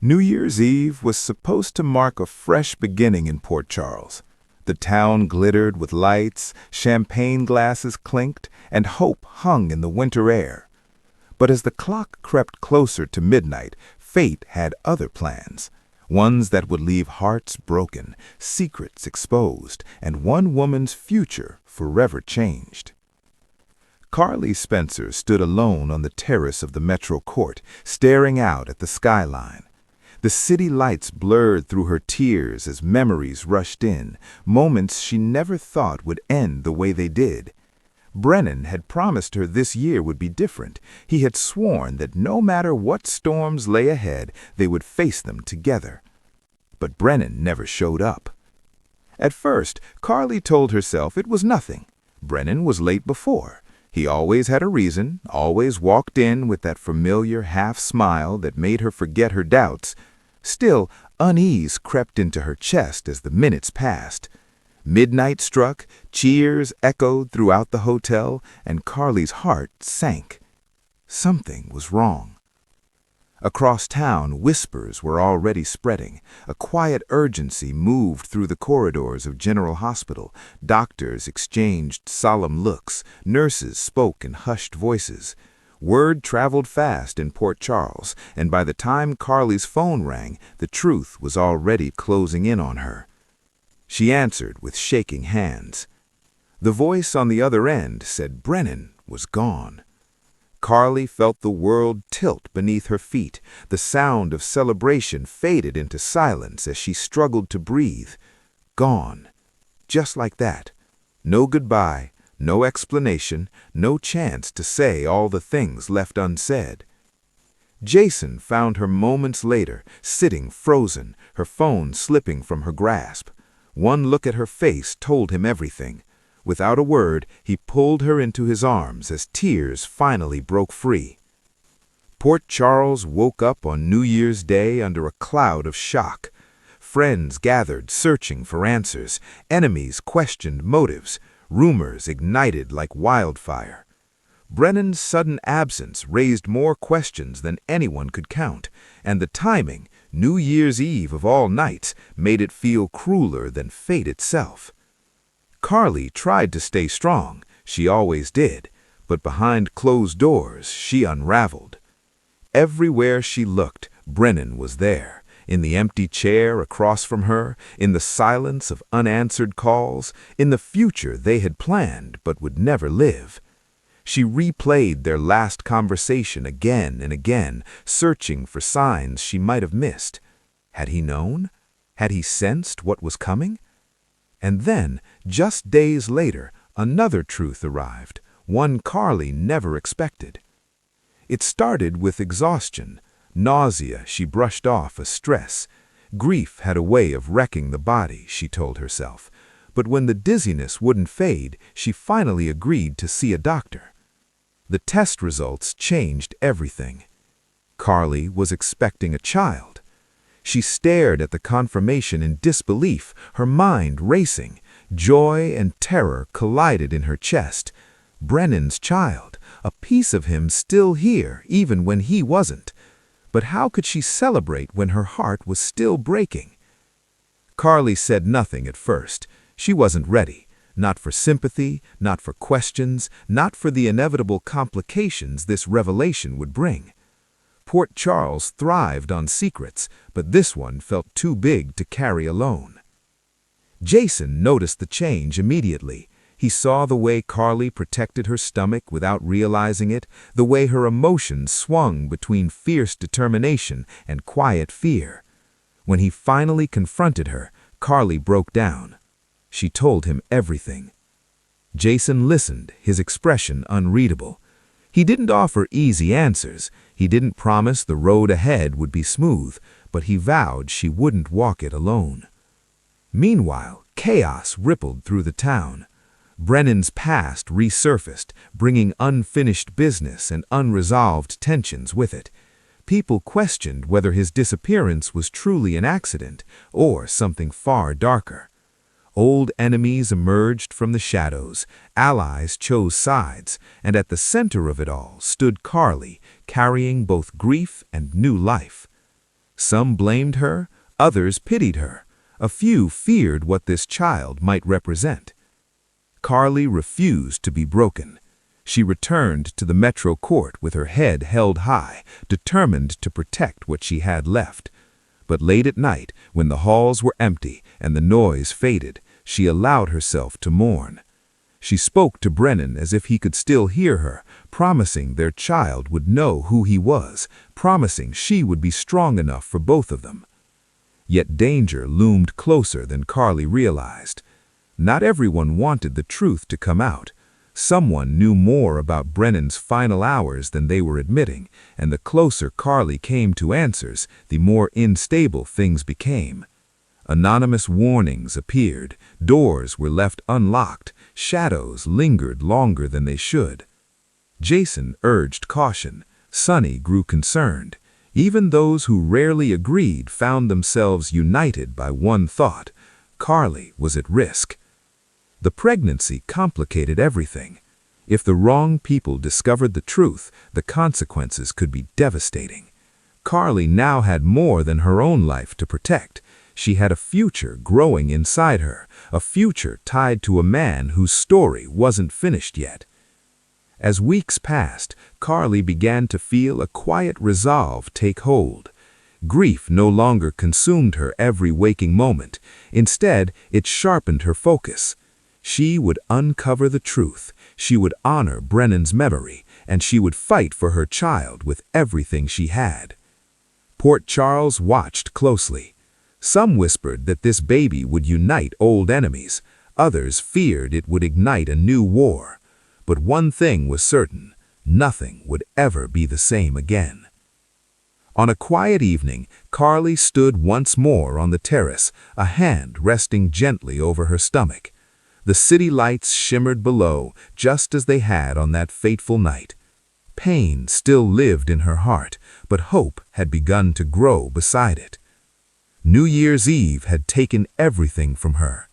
New Year's Eve was supposed to mark a fresh beginning in Port Charles. The town glittered with lights, champagne glasses clinked, and hope hung in the winter air. But as the clock crept closer to midnight, fate had other plans, ones that would leave hearts broken, secrets exposed, and one woman's future forever changed. Carly Spencer stood alone on the terrace of the Metro Court, staring out at the skyline. The city lights blurred through her tears as memories rushed in, moments she never thought would end the way they did. Brennan had promised her this year would be different. He had sworn that no matter what storms lay ahead, they would face them together. But Brennan never showed up. At first, Carly told herself it was nothing. Brennan was late before. He always had a reason, always walked in with that familiar half-smile that made her forget her doubts. Still, unease crept into her chest as the minutes passed. Midnight struck, cheers echoed throughout the hotel, and Carly's heart sank. Something was wrong. Across town, whispers were already spreading. A quiet urgency moved through the corridors of General Hospital. Doctors exchanged solemn looks. Nurses spoke in hushed voices. Word traveled fast in Port Charles, and by the time Carly's phone rang, the truth was already closing in on her. She answered with shaking hands. The voice on the other end said Brennan was gone. Carly felt the world tilt beneath her feet. The sound of celebration faded into silence as she struggled to breathe. Gone. Just like that. No goodbye, no explanation, no chance to say all the things left unsaid. Jason found her moments later, sitting frozen, her phone slipping from her grasp. One look at her face told him everything. Without a word, he pulled her into his arms as tears finally broke free. Port Charles woke up on New Year's Day under a cloud of shock. Friends gathered searching for answers. Enemies questioned motives. Rumors ignited like wildfire. Brennan's sudden absence raised more questions than anyone could count, and the timing, New Year's Eve of all nights, made it feel crueler than fate itself. Carly tried to stay strong, she always did, but behind closed doors she unraveled. Everywhere she looked, Brennan was there, in the empty chair across from her, in the silence of unanswered calls, in the future they had planned but would never live. She replayed their last conversation again and again, searching for signs she might have missed. Had he known? Had he sensed what was coming? And then, just days later, another truth arrived, one Carly never expected. It started with exhaustion. Nausea she brushed off as stress. Grief had a way of wrecking the body, she told herself. But when the dizziness wouldn't fade, she finally agreed to see a doctor. The test results changed everything. Carly was expecting a child. She stared at the confirmation in disbelief, her mind racing. Joy and terror collided in her chest. Brennan's child, a piece of him still here, even when he wasn't. But how could she celebrate when her heart was still breaking? Carly said nothing at first. She wasn't ready. Not for sympathy, not for questions, not for the inevitable complications this revelation would bring. Port Charles thrived on secrets, but this one felt too big to carry alone. Jason noticed the change immediately. He saw the way Carly protected her stomach without realizing it, the way her emotions swung between fierce determination and quiet fear. When he finally confronted her, Carly broke down. She told him everything. Jason listened, his expression unreadable. He didn't offer easy answers. He didn't promise the road ahead would be smooth, but he vowed she wouldn't walk it alone. Meanwhile, chaos rippled through the town. Brennan's past resurfaced, bringing unfinished business and unresolved tensions with it. People questioned whether his disappearance was truly an accident or something far darker. Old enemies emerged from the shadows, allies chose sides, and at the center of it all stood Carly, carrying both grief and new life. Some blamed her, others pitied her. A few feared what this child might represent. Carly refused to be broken. She returned to the Metro Court with her head held high, determined to protect what she had left. But late at night, when the halls were empty and the noise faded, she allowed herself to mourn. She spoke to Brennan as if he could still hear her, promising their child would know who he was, promising she would be strong enough for both of them. Yet danger loomed closer than Carly realized. Not everyone wanted the truth to come out. Someone knew more about Brennan's final hours than they were admitting, and the closer Carly came to answers, the more unstable things became. Anonymous warnings appeared, doors were left unlocked, shadows lingered longer than they should. Jason urged caution. Sonny grew concerned. Even those who rarely agreed found themselves united by one thought: Carly was at risk. The pregnancy complicated everything. If the wrong people discovered the truth, the consequences could be devastating. Carly now had more than her own life to protect. She had a future growing inside her, a future tied to a man whose story wasn't finished yet. As weeks passed, Carly began to feel a quiet resolve take hold. Grief no longer consumed her every waking moment. Instead, it sharpened her focus. She would uncover the truth, she would honor Brennan's memory, and she would fight for her child with everything she had. Port Charles watched closely. Some whispered that this baby would unite old enemies. Others feared it would ignite a new war. But one thing was certain: nothing would ever be the same again. On a quiet evening, Carly stood once more on the terrace, a hand resting gently over her stomach. The city lights shimmered below, just as they had on that fateful night. Pain still lived in her heart, but hope had begun to grow beside it. New Year's Eve had taken everything from her,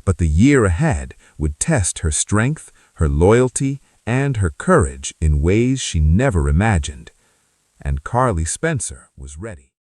but the year ahead would test her strength, her loyalty, and her courage in ways she never imagined. And Carly Spencer was ready.